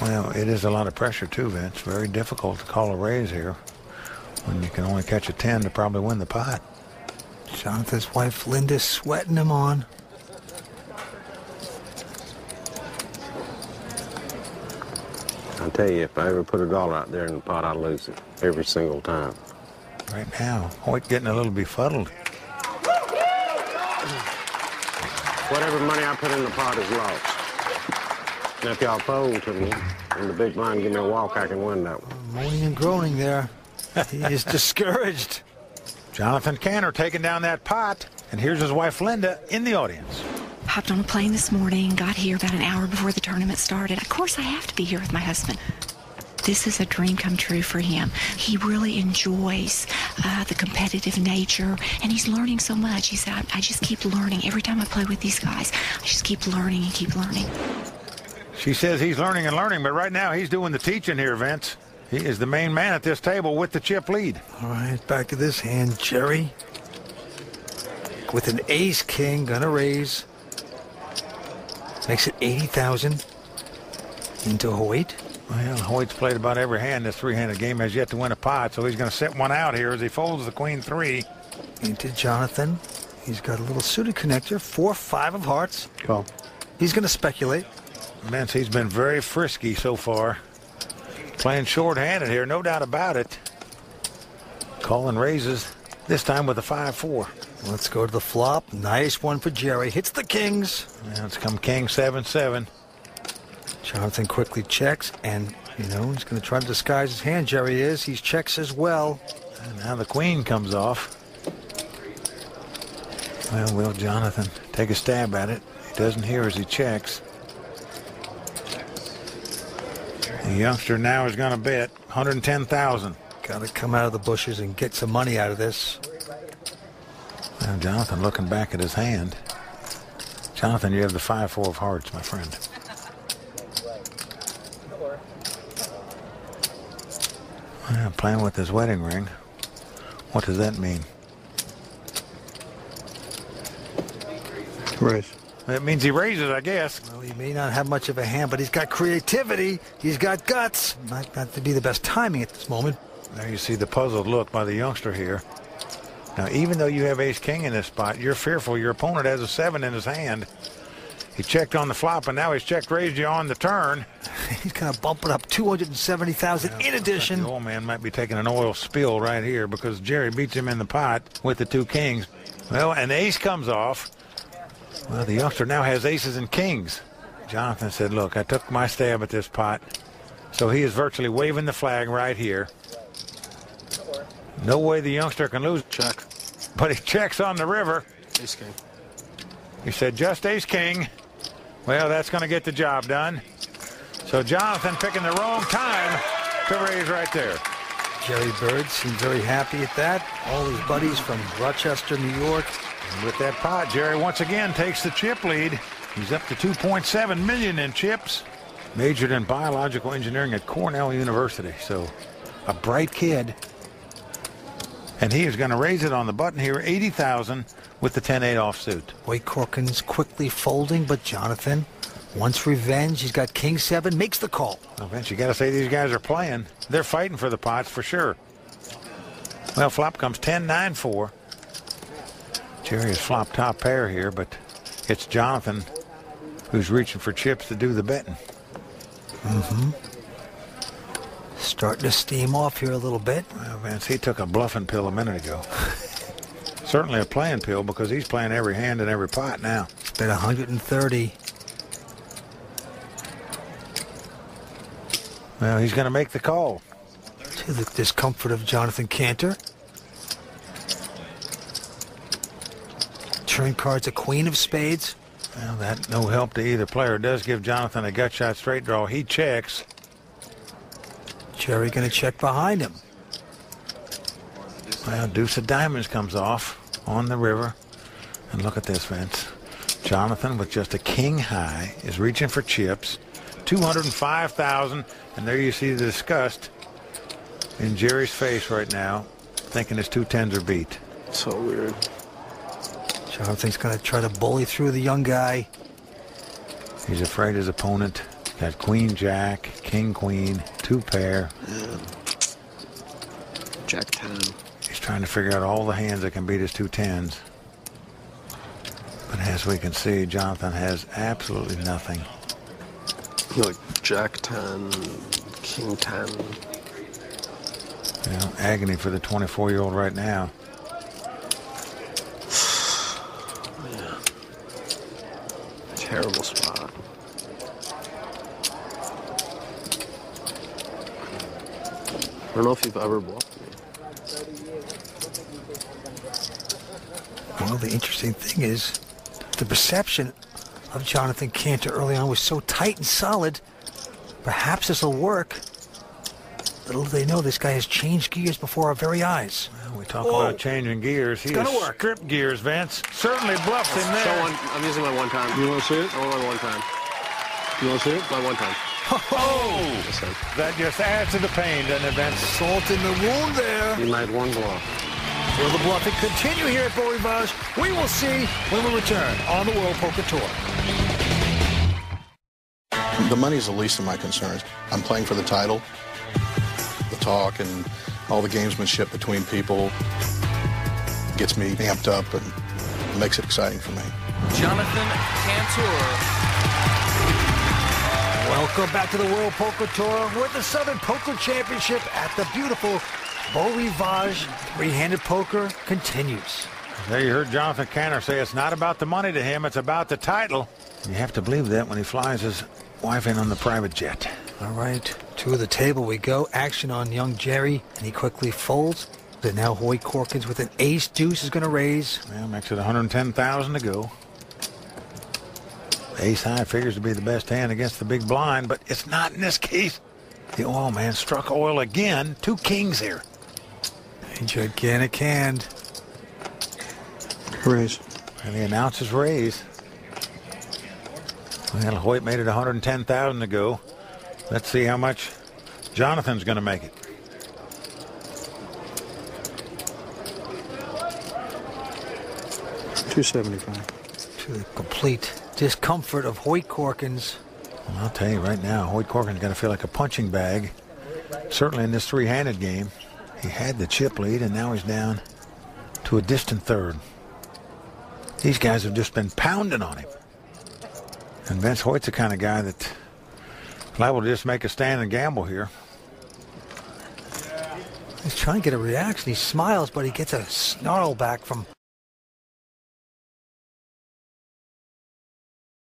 Well, it is a lot of pressure too, Vince. Very difficult to call a raise here when you can only catch a 10 to probably win the pot. Jonathan's wife, Linda, sweating him on. I'll tell you, if I ever put $1 out there in the pot, I'll lose it every single time. Right now, Hoyt getting a little befuddled. Whatever money I put in the pot is lost. Now, if y'all fold to me and the big blind give me a walk, I can win that one. Moaning and groaning there. He is discouraged. Jonathan Cantor taking down that pot, and here's his wife Linda in the audience. Hopped on a plane this morning, got here about an hour before the tournament started. Of course, I have to be here with my husband. This is a dream come true for him. He really enjoys the competitive nature, and he's learning so much. He said, I just keep learning. Every time I play with these guys, I just keep learning and keep learning. She says he's learning and learning, but right now he's doing the teaching here, Vince. He is the main man at this table with the chip lead. All right, back to this hand, Jerry. With an ace-king, gonna raise. Makes it 80,000 into Hoyt. Well, Hoyt's played about every hand. This three-handed game has yet to win a pot, so he's going to set one out here as he folds the queen 3. Into Jonathan. He's got a little suited connector. 4-5 of hearts. Call. He's going to speculate. Vince, he's been very frisky so far. Playing short-handed here, no doubt about it. Calling raises, this time with a 5-4. Let's go to the flop. Nice one for Jerry. Hits the kings. Now it's come king 7-7. Jonathan quickly checks, and, you know, he's going to try to disguise his hand. Jerry is. He checks as well. And now the queen comes off. Well, will Jonathan take a stab at it? He doesn't hear as he checks. The youngster now is going to bet 110,000. Got to come out of the bushes and get some money out of this. Now Jonathan looking back at his hand. Jonathan, you have the 5-4 of hearts, my friend. Well, playing with his wedding ring. What does that mean? Raise. It means he raises, I guess. Well, he may not have much of a hand, but he's got creativity. He's got guts. Might not to be the best timing at this moment. There you see the puzzled look by the youngster here. Now, even though you have ace-king in this spot, you're fearful your opponent has a 7 in his hand. He checked on the flop, and now he's checked raised you on the turn. He's going to bump it up 270,000 in addition. The old man might be taking an oil spill right here because Jerry beats him in the pot with the 2 kings. Well, an ace comes off. Well, the youngster now has aces and kings. Jonathan said, look, I took my stab at this pot. So he is virtually waving the flag right here. No way the youngster can lose. Check. But he checks on the river. Ace king. He said just ace king. Well, that's going to get the job done. So Jonathan picking the wrong time to raise right there. Jerry Bird seemed very happy at that. All his buddies from Rochester, New York. And with that pot, Jerry once again takes the chip lead. He's up to 2.7 million in chips. Majored in biological engineering at Cornell University. So a bright kid. And he is going to raise it on the button here, 80,000 with the 10-8 offsuit. Hoyt Corkins quickly folding, but Jonathan wants revenge. He's got king 7, makes the call. Well, Vince, you got to say these guys are playing. They're fighting for the pots for sure. Well, flop comes 10-9-4. Jerry is flop top pair here, but it's Jonathan who's reaching for chips to do the betting. Starting to steam off here a little bit. Well, Vince, he took a bluffing pill a minute ago. Certainly a playing pill because he's playing every hand in every pot now. Bet 130. Well, he's going to make the call. To the discomfort of Jonathan Cantor. Turn card's a queen of spades. Well, that no help to either player. Does give Jonathan a gut shot straight draw. He checks. Jerry going to check behind him. Well, deuce of diamonds comes off on the river. And look at this, Vince. Jonathan with just a king high is reaching for chips. 205,000. And there you see the disgust in Jerry's face right now, thinking his 2 10s are beat. So weird. Jonathan's going to try to bully through the young guy. He's afraid his opponent Got queen, jack, king, queen, 2 pair. Yeah. Jack 10. He's trying to figure out all the hands that can beat his 2 10s. But as we can see, Jonathan has absolutely nothing. Like Jack 10, King 10. You know, agony for the 24-year-old right now. Yeah. Terrible spot. I don't know if you've ever bluffed me. Well, the interesting thing is the perception of Jonathan Cantor early on was so tight and solid. Perhaps this will work. Little do they know this guy has changed gears before our very eyes. Well, we talk about changing gears. He gonna has work. stripped gears, Vince. Certainly bluffs him there. Show one. I'm using my one time. You want to see it? I want one time. You want to see it? My one time. Oh! Listen. That just adds to the pain, doesn't it, Vince? Salt in the wound there. You made one bluff. Will the bluffing continue here at Beau Rivage? We will see when we return on the World Poker Tour. The money's the least of my concerns. I'm playing for the title. The talk and all the gamesmanship between people gets me amped up and makes it exciting for me. Jonathan Cantor. Welcome back to the World Poker Tour. We're at the Southern Poker Championship at the beautiful Beau Rivage. Three-handed poker continues. There you heard Jonathan Cantor say it's not about the money to him, it's about the title. You have to believe that when he flies his wife in on the private jet. All right, to the table we go. Action on young Jerry, and he quickly folds. And now Hoyt Corkins with an ace deuce is going to raise. Well, makes it 110,000 to go. Ace high figures to be the best hand against the big blind, but it's not in this case. The oil man struck oil again. 2 kings here. A gigantic hand. Raise. And he announces raise. Well, Hoyt made it 110,000 to go. Let's see how much Jonathan's going to make it. $275. To the complete discomfort of Hoyt Corkins. Well, I'll tell you right now, Hoyt Corkins is going to feel like a punching bag. Certainly in this three-handed game. He had the chip lead, and now he's down to a distant third. These guys have just been pounding on him. And Vince Hoyt's the kind of guy that liable to just make a stand and gamble here. He's trying to get a reaction. He smiles, but he gets a snarl back from